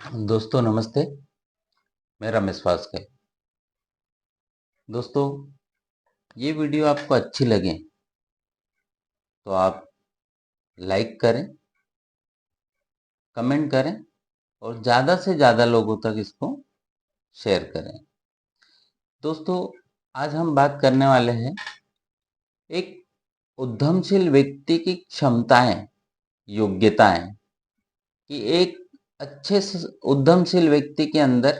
दोस्तों नमस्ते। मैं रमेश वासके। दोस्तों, ये वीडियो आपको अच्छी लगे तो आप लाइक करें, कमेंट करें और ज़्यादा से ज़्यादा लोगों तक इसको शेयर करें। दोस्तों, आज हम बात करने वाले हैं एक उद्यमशील व्यक्ति की क्षमताएं, योग्यताएं, कि एक उद्यमशील व्यक्ति के अंदर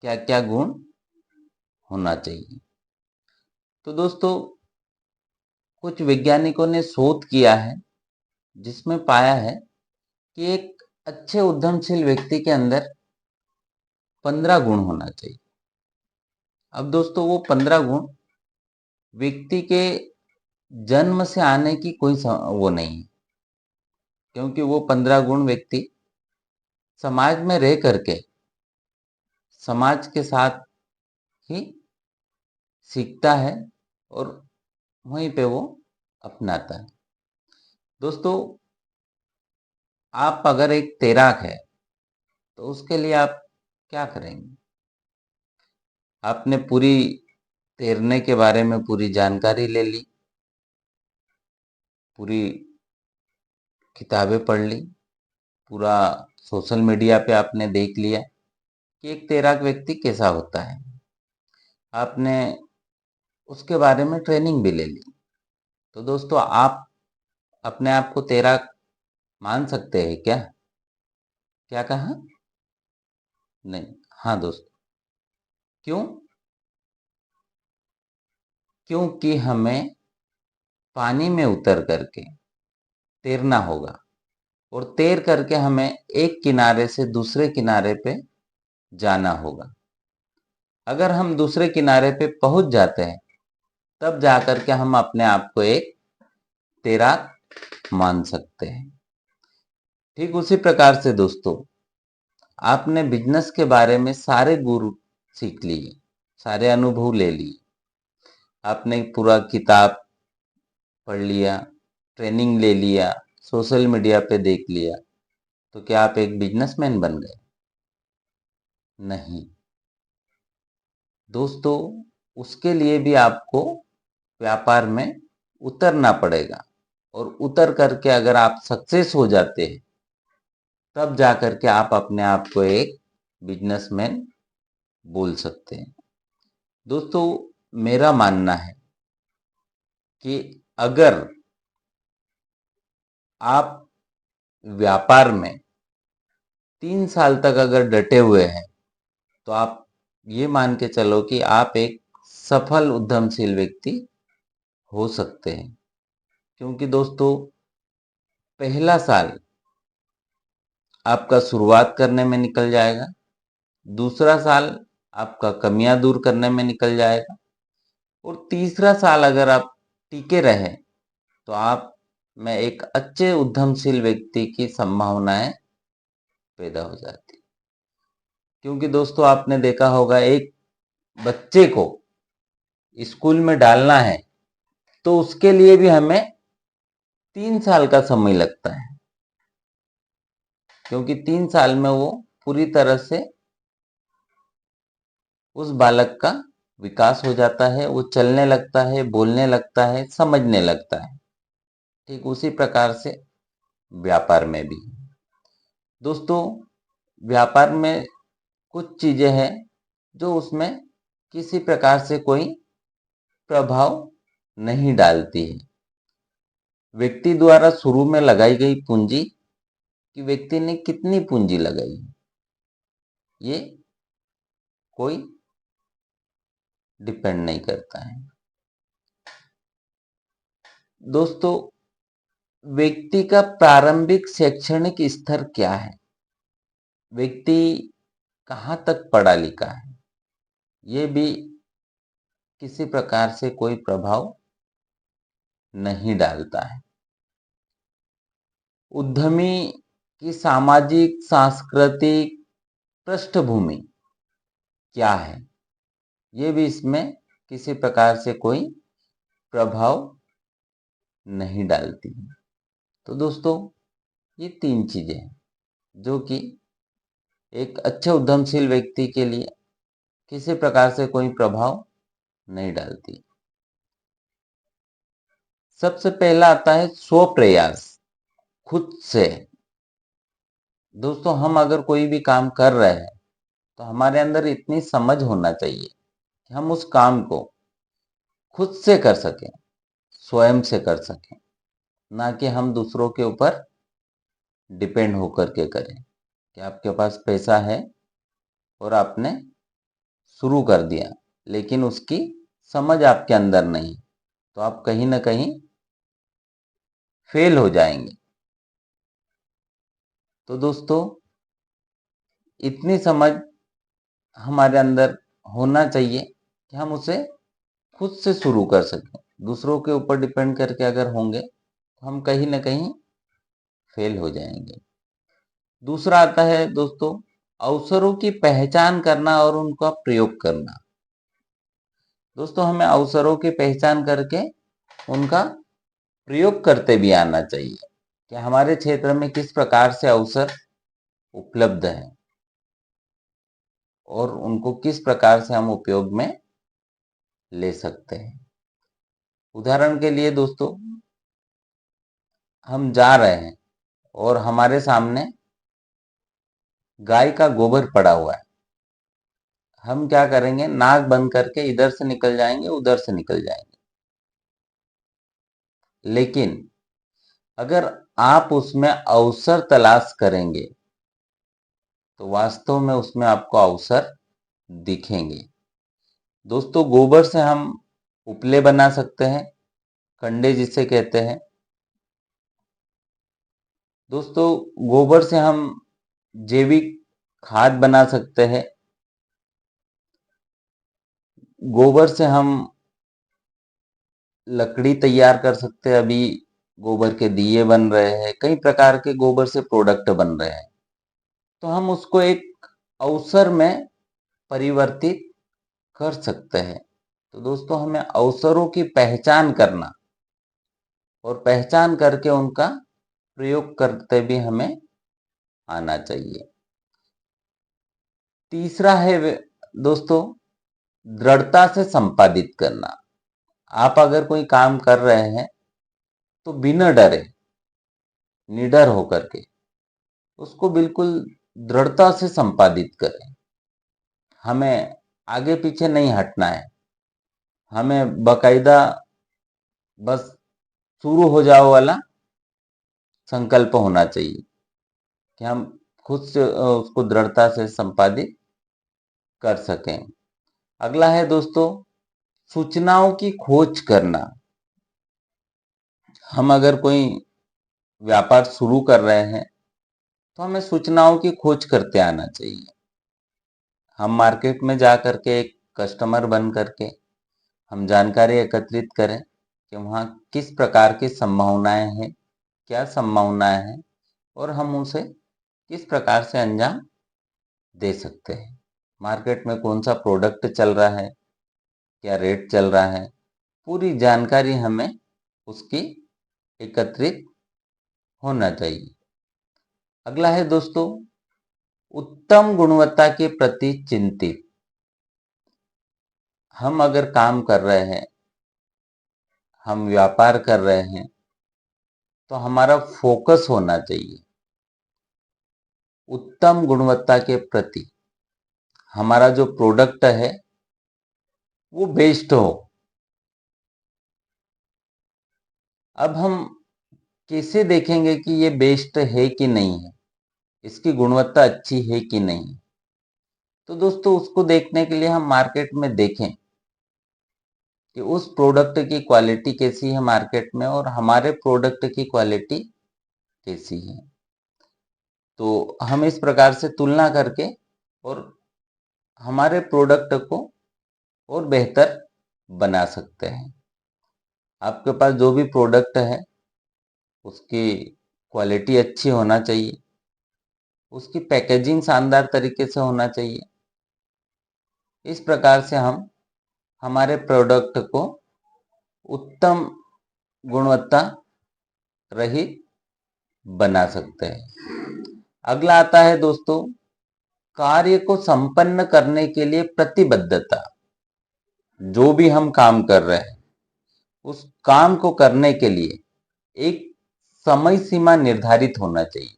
क्या-क्या गुण होना चाहिए। तो दोस्तों, कुछ वैज्ञानिकों ने शोध किया है जिसमें पाया है कि एक अच्छे उद्यमशील व्यक्ति के अंदर 15 गुण होना चाहिए। अब दोस्तों, वो 15 गुण व्यक्ति के जन्म से आने की कोई वो नहीं है, क्योंकि वो 15 गुण व्यक्ति समाज में रह करके समाज के साथ ही सीखता है और वहीं पे वो अपनाता है। दोस्तों, आप अगर एक तैराक है तो उसके लिए आप क्या करेंगे? आपने पूरी तैरने के बारे में पूरी जानकारी ले ली, पूरी किताबें पढ़ ली, पूरा सोशल मीडिया पे आपने देख लिया कि एक तैराक व्यक्ति कैसा होता है। आपने उसके बारे में ट्रेनिंग भी ले ली। तो दोस्तों, आप अपने आप को तैराक मान सकते हैं क्या? क्या कहा? नहीं। हाँ दोस्तों, क्यों? क्योंकि हमें पानी में उतर करके तैरना होगा और तैर करके हमें एक किनारे से दूसरे किनारे पे जाना होगा। अगर हम दूसरे किनारे पे पहुंच जाते हैं तब जाकर के हम अपने आप को एक तैराक मान सकते हैं। ठीक उसी प्रकार से दोस्तों, आपने बिजनेस के बारे में सारे गुरु सीख लिए, सारे अनुभव ले लिए, आपने पूरा किताब पढ़ लिया, ट्रेनिंग ले लिया, सोशल मीडिया पे देख लिया, तो क्या आप एक बिजनेसमैन बन गए? नहीं दोस्तों, उसके लिए भी आपको व्यापार में उतरना पड़ेगा और उतर करके अगर आप सक्सेस हो जाते हैं तब जा करके आप अपने आप को एक बिजनेसमैन बोल सकते हैं। दोस्तों, मेरा मानना है कि अगर आप व्यापार में 3 साल तक अगर डटे हुए हैं तो आप ये मान के चलो कि आप एक सफल उद्यमशील व्यक्ति हो सकते हैं। क्योंकि दोस्तों, पहला साल आपका शुरुआत करने में निकल जाएगा, दूसरा साल आपका कमियां दूर करने में निकल जाएगा और तीसरा साल अगर आप टिके रहे तो आप में एक अच्छे उद्यमशील व्यक्ति की संभावनाएं पैदा हो जाती। क्योंकि दोस्तों, आपने देखा होगा एक बच्चे को स्कूल में डालना है तो उसके लिए भी हमें 3 साल का समय लगता है, क्योंकि 3 साल में वो पूरी तरह से उस बालक का विकास हो जाता है, वो चलने लगता है, बोलने लगता है, समझने लगता है। ठीक उसी प्रकार से व्यापार में भी दोस्तों, व्यापार में कुछ चीजें हैं जो उसमें किसी प्रकार से कोई प्रभाव नहीं डालती है। व्यक्ति द्वारा शुरू में लगाई गई पूंजी कि व्यक्ति ने कितनी पूंजी लगाई, ये कोई डिपेंड नहीं करता है। दोस्तों, व्यक्ति का प्रारंभिक शैक्षणिक स्तर क्या है, व्यक्ति कहाँ तक पढ़ा लिखा है, ये भी किसी प्रकार से कोई प्रभाव नहीं डालता है। उद्यमी की सामाजिक सांस्कृतिक पृष्ठभूमि क्या है, ये भी इसमें किसी प्रकार से कोई प्रभाव नहीं डालती है। तो दोस्तों, ये 3 चीजें हैं जो कि एक अच्छे उद्यमशील व्यक्ति के लिए किसी प्रकार से कोई प्रभाव नहीं डालती। सबसे पहला आता है स्व प्रयास, खुद से। दोस्तों, हम अगर कोई भी काम कर रहे हैं तो हमारे अंदर इतनी समझ होना चाहिए कि हम उस काम को खुद से कर सकें, स्वयं से कर सकें, ना कि हम दूसरों के ऊपर डिपेंड होकर के करें। कि आपके पास पैसा है और आपने शुरू कर दिया, लेकिन उसकी समझ आपके अंदर नहीं, तो आप कहीं ना कहीं फेल हो जाएंगे। तो दोस्तों, इतनी समझ हमारे अंदर होना चाहिए कि हम उसे खुद से शुरू कर सकें। दूसरों के ऊपर डिपेंड करके अगर होंगे तो हम कहीं ना कहीं फेल हो जाएंगे। दूसरा आता है दोस्तों, अवसरों की पहचान करना और उनका प्रयोग करना। दोस्तों, हमें अवसरों की पहचान करके उनका प्रयोग करते भी आना चाहिए कि हमारे क्षेत्र में किस प्रकार से अवसर उपलब्ध है और उनको किस प्रकार से हम उपयोग में ले सकते हैं। उदाहरण के लिए दोस्तों, हम जा रहे हैं और हमारे सामने गाय का गोबर पड़ा हुआ है। हम क्या करेंगे, नाक बंद करके इधर से निकल जाएंगे, उधर से निकल जाएंगे। लेकिन अगर आप उसमें अवसर तलाश करेंगे तो वास्तव में उसमें आपको अवसर दिखेंगे। दोस्तों, गोबर से हम उपले बना सकते हैं, कंडे जिसे कहते हैं। दोस्तों, गोबर से हम जैविक खाद बना सकते हैं। गोबर से हम लकड़ी तैयार कर सकते हैं। अभी गोबर के दिए बन रहे हैं, कई प्रकार के गोबर से प्रोडक्ट बन रहे हैं। तो हम उसको एक अवसर में परिवर्तित कर सकते हैं। तो दोस्तों, हमें अवसरों की पहचान करना और पहचान करके उनका प्रयोग करते भी हमें आना चाहिए। तीसरा है दोस्तों, दृढ़ता से संपादित करना। आप अगर कोई काम कर रहे हैं तो बिना डरे, निडर होकर के उसको बिल्कुल दृढ़ता से संपादित करें। हमें आगे पीछे नहीं हटना है। हमें बकायदा बस शुरू हो जाओ वाला संकल्प होना चाहिए कि हम खुद से उसको दृढ़ता से संपादित कर सकें। अगला है दोस्तों, सूचनाओं की खोज करना। हम अगर कोई व्यापार शुरू कर रहे हैं तो हमें सूचनाओं की खोज करते आना चाहिए। हम मार्केट में जा करके एक कस्टमर बन करके हम जानकारी एकत्रित करें कि वहाँ किस प्रकार की संभावनाएं हैं, क्या संभावनाएं हैं, और हम उसे किस प्रकार से अंजाम दे सकते हैं। मार्केट में कौन सा प्रोडक्ट चल रहा है, क्या रेट चल रहा है, पूरी जानकारी हमें उसकी एकत्रित होना चाहिए। अगला है दोस्तों, उत्तम गुणवत्ता के प्रति चिंतित। हम अगर काम कर रहे हैं, हम व्यापार कर रहे हैं, तो हमारा फोकस होना चाहिए उत्तम गुणवत्ता के प्रति। हमारा जो प्रोडक्ट है वो बेस्ट हो। अब हम कैसे देखेंगे कि ये बेस्ट है कि नहीं है, इसकी गुणवत्ता अच्छी है कि नहीं? तो दोस्तों, उसको देखने के लिए हम मार्केट में देखें कि उस प्रोडक्ट की क्वालिटी कैसी है मार्केट में और हमारे प्रोडक्ट की क्वालिटी कैसी है। तो हम इस प्रकार से तुलना करके और हमारे प्रोडक्ट को और बेहतर बना सकते हैं। आपके पास जो भी प्रोडक्ट है उसकी क्वालिटी अच्छी होना चाहिए, उसकी पैकेजिंग शानदार तरीके से होना चाहिए। इस प्रकार से हम हमारे प्रोडक्ट को उत्तम गुणवत्ता रहित बना सकते हैं। अगला आता है दोस्तों, कार्य को संपन्न करने के लिए प्रतिबद्धता, जो भी हम काम कर रहे हैं उस काम को करने के लिए एक समय सीमा निर्धारित होना चाहिए।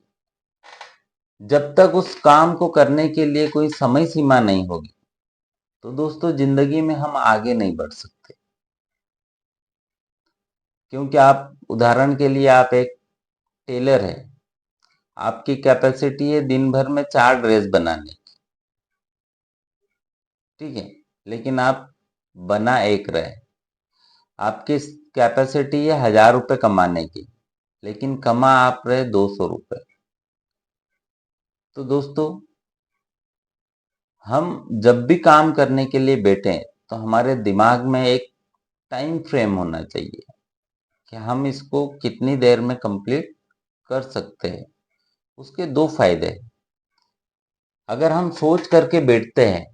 जब तक उस काम को करने के लिए कोई समय सीमा नहीं होगी तो दोस्तों जिंदगी में हम आगे नहीं बढ़ सकते। क्योंकि आप उदाहरण के लिए आप एक टेलर है, आपकी कैपेसिटी है दिन भर में 4 ड्रेस बनाने की, ठीक है, लेकिन आप बना एक रहे। आपकी कैपेसिटी है 1000 रुपये कमाने की, लेकिन कमा आप रहे 200 रुपये। तो दोस्तों हम जब भी काम करने के लिए बैठे तो हमारे दिमाग में एक टाइम फ्रेम होना चाहिए कि हम इसको कितनी देर में कंप्लीट कर सकते हैं। उसके 2 फायदे हैं। अगर हम सोच करके बैठते हैं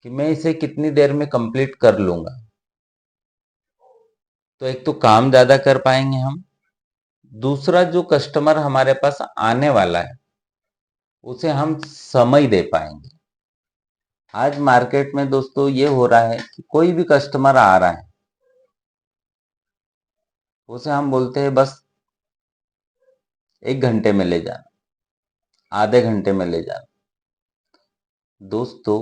कि मैं इसे कितनी देर में कंप्लीट कर लूंगा, तो एक तो काम ज्यादा कर पाएंगे हम, दूसरा जो कस्टमर हमारे पास आने वाला है उसे हम समय दे पाएंगे। आज मार्केट में दोस्तों ये हो रहा है कि कोई भी कस्टमर आ रहा है उसे हम बोलते हैं बस 1 घंटे में ले जाना, आधे घंटे में ले जाना। दोस्तों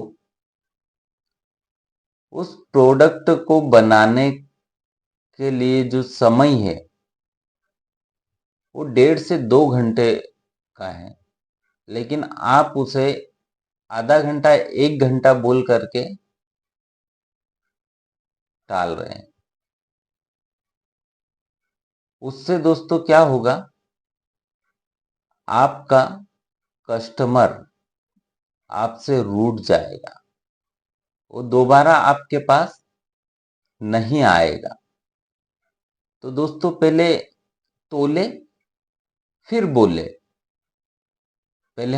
उस प्रोडक्ट को बनाने के लिए जो समय है वो 1.5 से 2 घंटे का है, लेकिन आप उसे आधा घंटा 1 घंटा बोल करके टाल रहे हैं। उससे दोस्तों क्या होगा, आपका कस्टमर आपसे रूठ जाएगा, वो दोबारा आपके पास नहीं आएगा। तो दोस्तों पहले तोले फिर बोले। पहले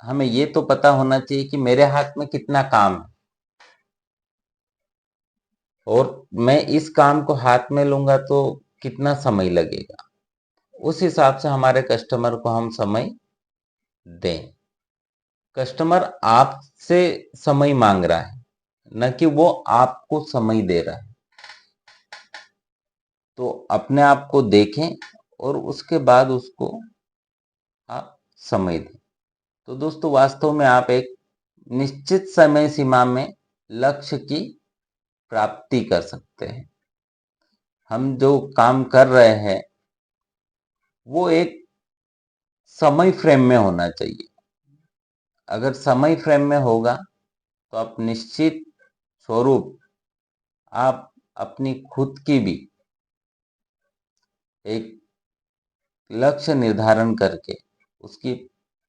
हमें ये तो पता होना चाहिए कि मेरे हाथ में कितना काम है और मैं इस काम को हाथ में लूंगा तो कितना समय लगेगा। उस हिसाब से हमारे कस्टमर को हम समय दें। कस्टमर आपसे समय मांग रहा है, न कि वो आपको समय दे रहा है। तो अपने आप को देखें और उसके बाद उसको आप समय दें। तो दोस्तों वास्तव में आप एक निश्चित समय सीमा में लक्ष्य की प्राप्ति कर सकते हैं। हम जो काम कर रहे हैं वो एक समय फ्रेम में होना चाहिए। अगर समय फ्रेम में होगा तो आप निश्चित स्वरूप आप अपनी खुद की भी एक लक्ष्य निर्धारण करके उसकी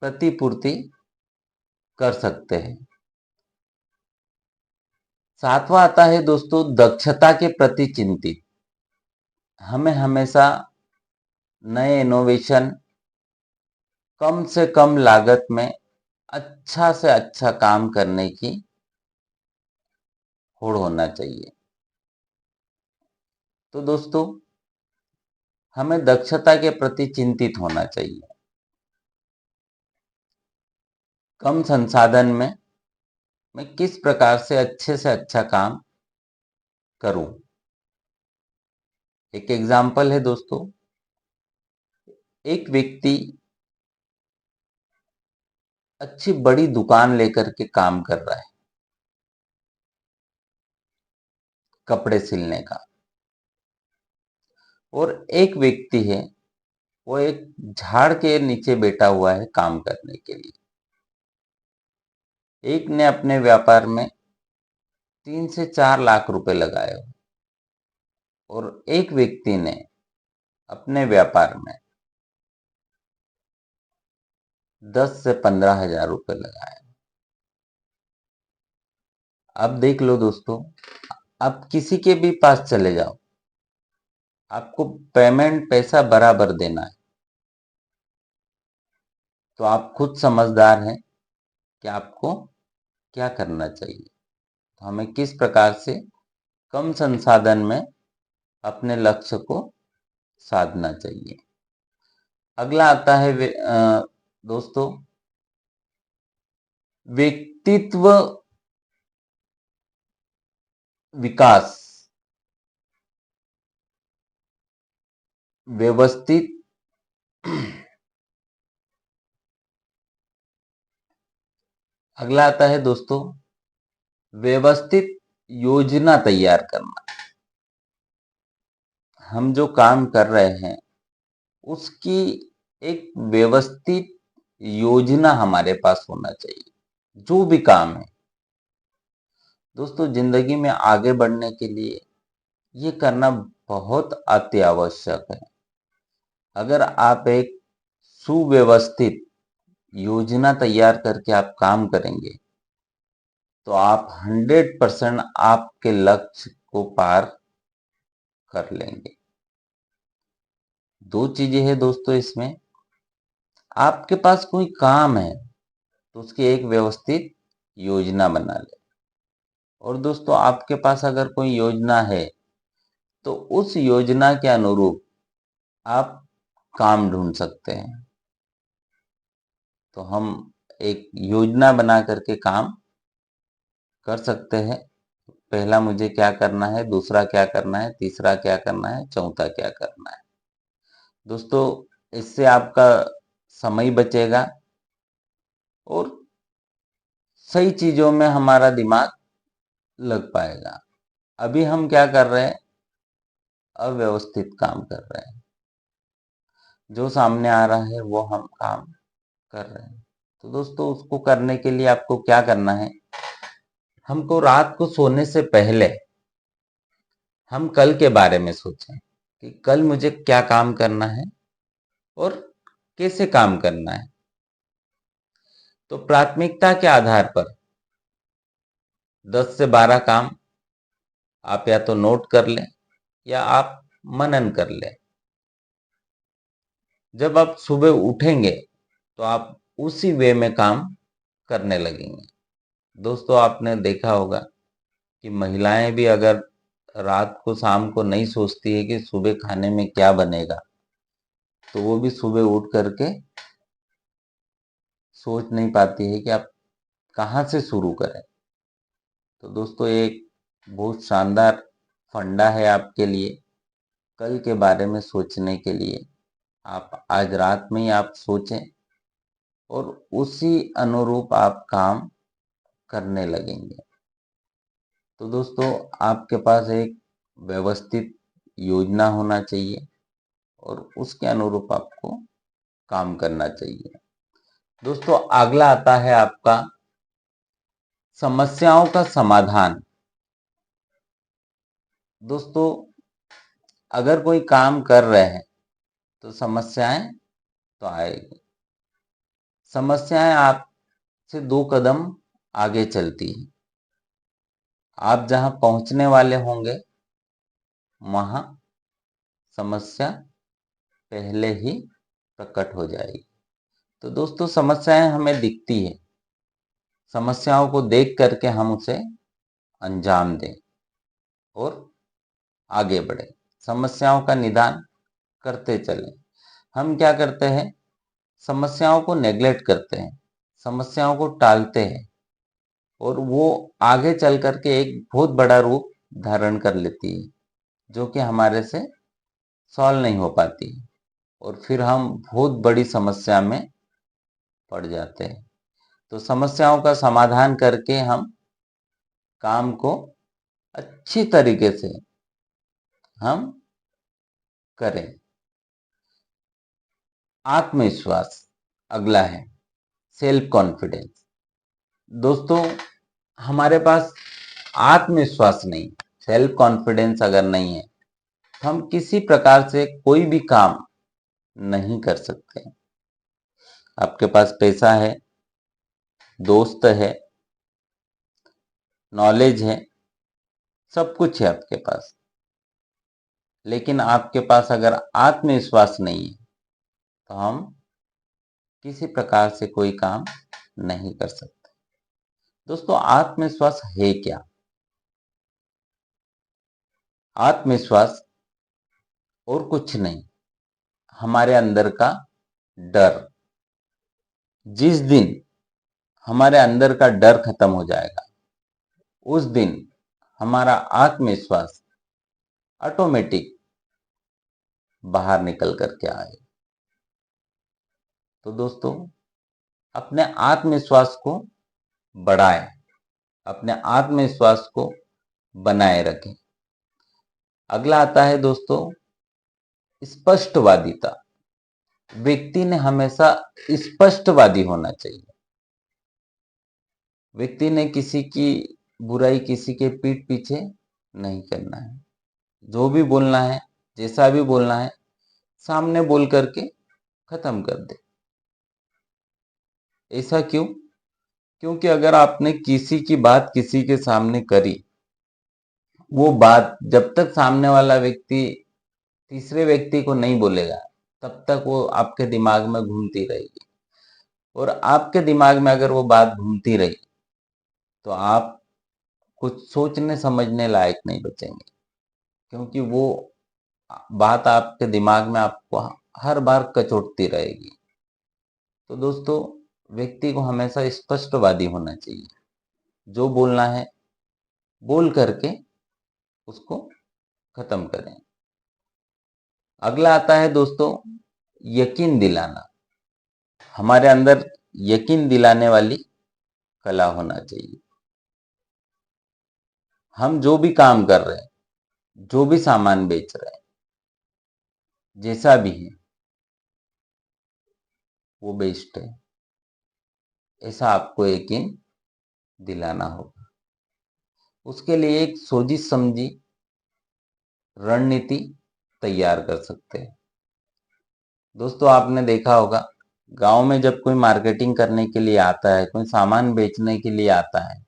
प्रतिपूर्ति कर सकते हैं। सातवां आता है दोस्तों दक्षता के प्रति चिंतित। हमें हमेशा नए इनोवेशन कम से कम लागत में अच्छा से अच्छा काम करने की होड़ होना चाहिए। तो दोस्तों हमें दक्षता के प्रति चिंतित होना चाहिए। कम संसाधन में मैं किस प्रकार से अच्छा काम करूं। एक एग्जाम्पल है दोस्तों, एक व्यक्ति अच्छी बड़ी दुकान लेकर के काम कर रहा है कपड़े सिलने का, और एक व्यक्ति है वो एक झाड़ के नीचे बैठा हुआ है काम करने के लिए। एक ने अपने व्यापार में 3 से 4 लाख रुपए लगाए और एक व्यक्ति ने अपने व्यापार में 10 से 15 हजार रुपए लगाए। अब देख लो दोस्तों, आप किसी के भी पास चले जाओ, आपको पेमेंट पैसा बराबर देना है। तो आप खुद समझदार हैं कि आपको क्या करना चाहिए। तो हमें किस प्रकार से कम संसाधन में अपने लक्ष्य को साधना चाहिए। अगला आता है दोस्तों व्यक्तित्व विकास, व्यवस्थित अगला आता है दोस्तों व्यवस्थित योजना तैयार करना। हम जो काम कर रहे हैं उसकी एक व्यवस्थित योजना हमारे पास होना चाहिए, जो भी काम है। दोस्तों जिंदगी में आगे बढ़ने के लिए ये करना बहुत अति आवश्यक है। अगर आप एक सुव्यवस्थित योजना तैयार करके आप काम करेंगे तो आप 100% आपके लक्ष्य को पार कर लेंगे। दो चीजें हैं दोस्तों इसमें, आपके पास कोई काम है तो उसकी एक व्यवस्थित योजना बना ले, और दोस्तों आपके पास अगर कोई योजना है तो उस योजना के अनुरूप आप काम ढूंढ सकते हैं। तो हम एक योजना बना करके काम कर सकते हैं। पहला मुझे क्या करना है, दूसरा क्या करना है, तीसरा क्या करना है, चौथा क्या करना है। दोस्तों इससे आपका समय बचेगा और सही चीजों में हमारा दिमाग लग पाएगा। अभी हम क्या कर रहे हैं, अव्यवस्थित काम कर रहे हैं। जो सामने आ रहा है वो हम काम कर रहे हैं। तो दोस्तों उसको करने के लिए आपको क्या करना है, हमको रात को सोने से पहले हम कल के बारे में सोचें कि कल मुझे क्या काम करना है और कैसे काम करना है। तो प्राथमिकता के आधार पर 10 से 12 काम आप या तो नोट कर लें या आप मनन कर लें। जब आप सुबह उठेंगे तो आप उसी वे में काम करने लगेंगे। दोस्तों आपने देखा होगा कि महिलाएं भी अगर रात को शाम को नहीं सोचती है कि सुबह खाने में क्या बनेगा, तो वो भी सुबह उठ करके सोच नहीं पाती है कि आप कहाँ से शुरू करें। तो दोस्तों एक बहुत शानदार फंडा है आपके लिए कल के बारे में सोचने के लिए। आप आज रात में ही आप सोचें और उसी अनुरूप आप काम करने लगेंगे। तो दोस्तों आपके पास एक व्यवस्थित योजना होना चाहिए और उसके अनुरूप आपको काम करना चाहिए। दोस्तों अगला आता है आपका समस्याओं का समाधान। दोस्तों अगर कोई काम कर रहे हैं तो समस्याएं तो आएगी। समस्याएं आपसे 2 कदम आगे चलती हैं। आप जहां पहुंचने वाले होंगे वहां समस्या पहले ही प्रकट हो जाएगी। तो दोस्तों समस्याएं हमें दिखती है, समस्याओं को देख करके हम उसे अंजाम दें और आगे बढ़े, समस्याओं का निदान करते चलें। हम क्या करते हैं, समस्याओं को नेग्लेक्ट करते हैं, समस्याओं को टालते हैं और वो आगे चल करके एक बहुत बड़ा रूप धारण कर लेती है जो कि हमारे से सॉल्व नहीं हो पाती और फिर हम बहुत बड़ी समस्या में पड़ जाते हैं। तो समस्याओं का समाधान करके हम काम को अच्छी तरीके से हम करें। आत्मविश्वास अगला है, सेल्फ कॉन्फिडेंस। दोस्तों हमारे पास आत्मविश्वास नहीं, सेल्फ कॉन्फिडेंस अगर नहीं है तो हम किसी प्रकार से कोई भी काम नहीं कर सकते। आपके पास पैसा है, दोस्त है, नॉलेज है, सब कुछ है आपके पास, लेकिन आपके पास अगर आत्मविश्वास नहीं है तो हम किसी प्रकार से कोई काम नहीं कर सकते। दोस्तों आत्मविश्वास है क्या? आत्मविश्वास और कुछ नहीं, हमारे अंदर का डर। जिस दिन हमारे अंदर का डर खत्म हो जाएगा। उस दिन हमारा आत्मविश्वास ऑटोमेटिक बाहर निकल करके आए। तो दोस्तों, अपने आत्मविश्वास को बढ़ाएं, अपने आत्मविश्वास को बनाए रखें। अगला आता है दोस्तों, स्पष्टवादिता। व्यक्ति ने हमेशा स्पष्टवादी होना चाहिए। व्यक्ति ने किसी की बुराई किसी के पीठ पीछे नहीं करना है। जो भी बोलना है, जैसा भी बोलना है, सामने बोल करके खत्म कर दे। ऐसा क्यों? क्योंकि अगर आपने किसी की बात किसी के सामने करी, वो बात जब तक सामने वाला व्यक्ति तीसरे व्यक्ति को नहीं बोलेगा, तब तक वो आपके दिमाग में घूमती रहेगी। और आपके दिमाग में अगर वो बात घूमती रही, तो आप कुछ सोचने समझने लायक नहीं बचेंगे, क्योंकि वो बात आपके दिमाग में आपको हर बार कचोटती रहेगी। तो दोस्तों, व्यक्ति को हमेशा स्पष्टवादी होना चाहिए। जो बोलना है बोल करके उसको खत्म करें। अगला आता है दोस्तों, यकीन दिलाना। हमारे अंदर यकीन दिलाने वाली कला होना चाहिए। हम जो भी काम कर रहे हैं, जो भी सामान बेच रहे हैं, जैसा भी है, वो बेस्ट है, ऐसा आपको यकीन दिलाना होगा। उसके लिए एक सोची समझी रणनीति तैयार कर सकते हैं। दोस्तों, आपने देखा होगा, गांव में जब कोई मार्केटिंग करने के लिए आता है, कोई सामान बेचने के लिए आता है,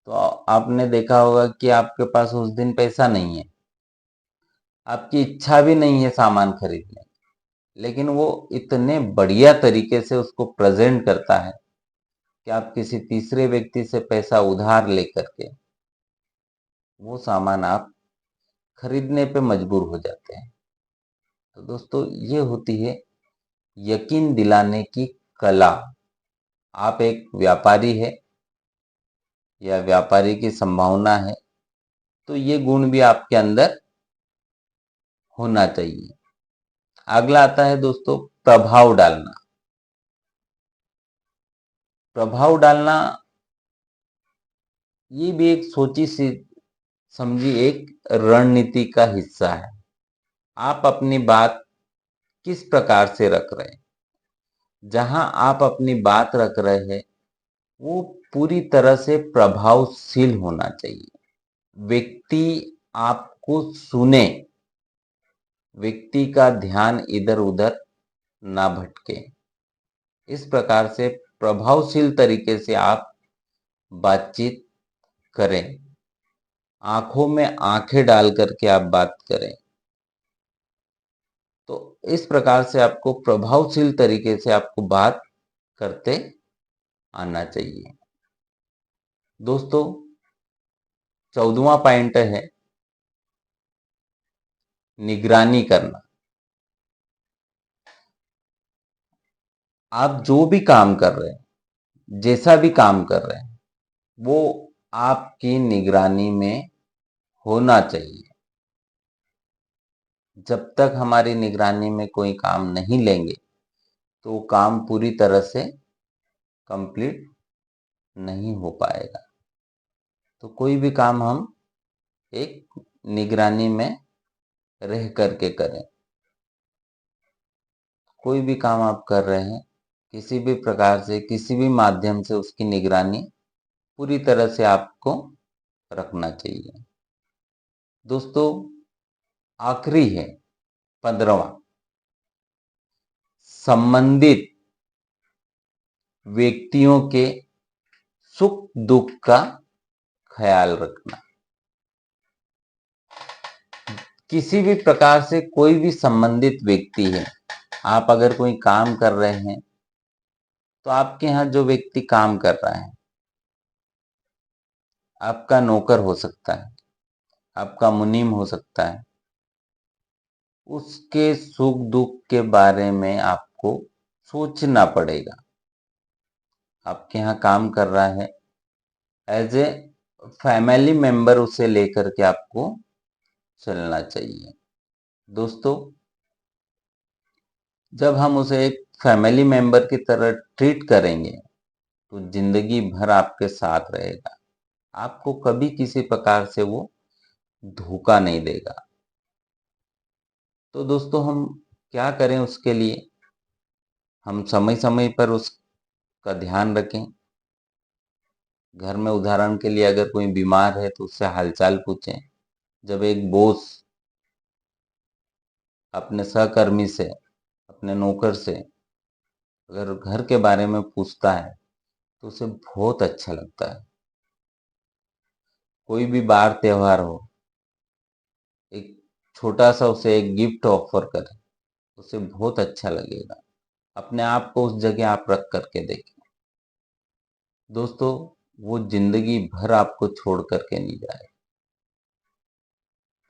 तो आपने देखा होगा कि आपके पास उस दिन पैसा नहीं है, आपकी इच्छा भी नहीं है सामान खरीदने, लेकिन वो इतने बढ़िया तरीके से उसको प्रेजेंट करता है कि आप किसी तीसरे व्यक्ति से पैसा उधार लेकर के वो सामान आप खरीदने पे मजबूर हो जाते हैं। तो दोस्तों, ये होती है यकीन दिलाने की कला। आप एक व्यापारी है या व्यापारी की संभावना है, तो ये गुण भी आपके अंदर होना चाहिए। अगला आता है दोस्तों, प्रभाव डालना। प्रभाव डालना ये भी एक सोची सी समझी एक रणनीति का हिस्सा है। आप अपनी बात किस प्रकार से रख रहे हैं, जहां आप अपनी बात रख रहे हैं, वो पूरी तरह से प्रभावशील होना चाहिए। व्यक्ति आपको सुने, व्यक्ति का ध्यान इधर उधर ना भटके। इस प्रकार से प्रभावशील तरीके से आप बातचीत करें। आंखों में आंखें डाल करके आप बात करें। तो इस प्रकार से आपको प्रभावशील तरीके से आपको बात करते आना चाहिए। दोस्तों, 14वां पॉइंट है निगरानी करना। आप जो भी काम कर रहे हैं, जैसा भी काम कर रहे हैं, वो आपकी निगरानी में होना चाहिए। जब तक हमारी निगरानी में कोई काम नहीं लेंगे, तो वो काम पूरी तरह से कंप्लीट नहीं हो पाएगा। तो कोई भी काम हम एक निगरानी में रह करके करें। कोई भी काम आप कर रहे हैं, किसी भी प्रकार से किसी भी माध्यम से उसकी निगरानी पूरी तरह से आपको रखना चाहिए। दोस्तों, आखिरी है 15वां, संबंधित व्यक्तियों के सुख दुख का ख्याल रखना। किसी भी प्रकार से कोई भी संबंधित व्यक्ति है, आप अगर कोई काम कर रहे हैं, तो आपके यहाँ जो व्यक्ति काम कर रहा है, आपका नौकर हो सकता है, आपका मुनीम हो सकता है, उसके सुख दुख के बारे में आपको सोचना पड़ेगा। आपके यहाँ काम कर रहा है, एज ए फैमिली मेंबर उसे लेकर के आपको चलना चाहिए। दोस्तों, जब हम उसे एक फैमिली मेंबर की तरह ट्रीट करेंगे तो जिंदगी भर आपके साथ रहेगा, आपको कभी किसी प्रकार से वो धोखा नहीं देगा। तो दोस्तों, हम क्या करें उसके लिए? हम समय समय पर उसका ध्यान रखें। घर में उदाहरण के लिए अगर कोई बीमार है तो उससे हालचाल पूछें। जब एक बॉस अपने सहकर्मी से, अपने नौकर से अगर घर के बारे में पूछता है तो उसे बहुत अच्छा लगता है। कोई भी बार त्योहार हो, एक छोटा सा उसे एक गिफ्ट ऑफर करें, उसे बहुत अच्छा लगेगा। अपने आप को उस जगह आप रख करके देखें। दोस्तों, वो जिंदगी भर आपको छोड़ करके नहीं जाए।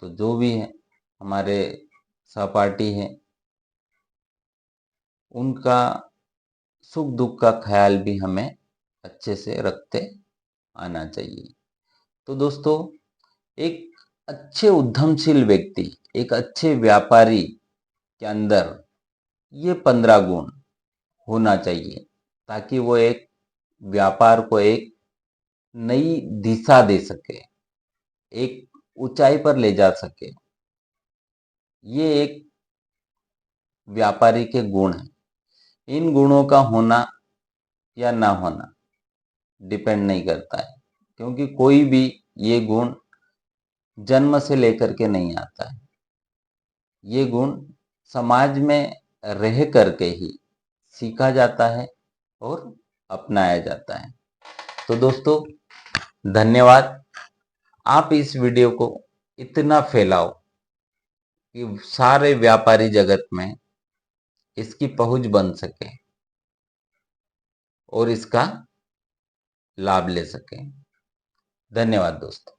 तो जो भी है हमारे सहपाठी हैं, उनका सुख दुख का ख्याल भी हमें अच्छे से रखते आना चाहिए। तो दोस्तों, एक अच्छे उद्यमशील व्यक्ति, एक अच्छे व्यापारी के अंदर ये 15 गुण होना चाहिए, ताकि वो एक व्यापार को एक नई दिशा दे सके, एक ऊंचाई पर ले जा सके। ये एक व्यापारी के गुण हैं। इन गुणों का होना या ना होना डिपेंड नहीं करता है, क्योंकि कोई भी ये गुण जन्म से लेकर के नहीं आता है। ये गुण समाज में रह करके ही सीखा जाता है और अपनाया जाता है। तो दोस्तों, धन्यवाद। आप इस वीडियो को इतना फैलाओ कि सारे व्यापारी जगत में इसकी पहुंच बन सके और इसका लाभ ले सकें। धन्यवाद दोस्तों।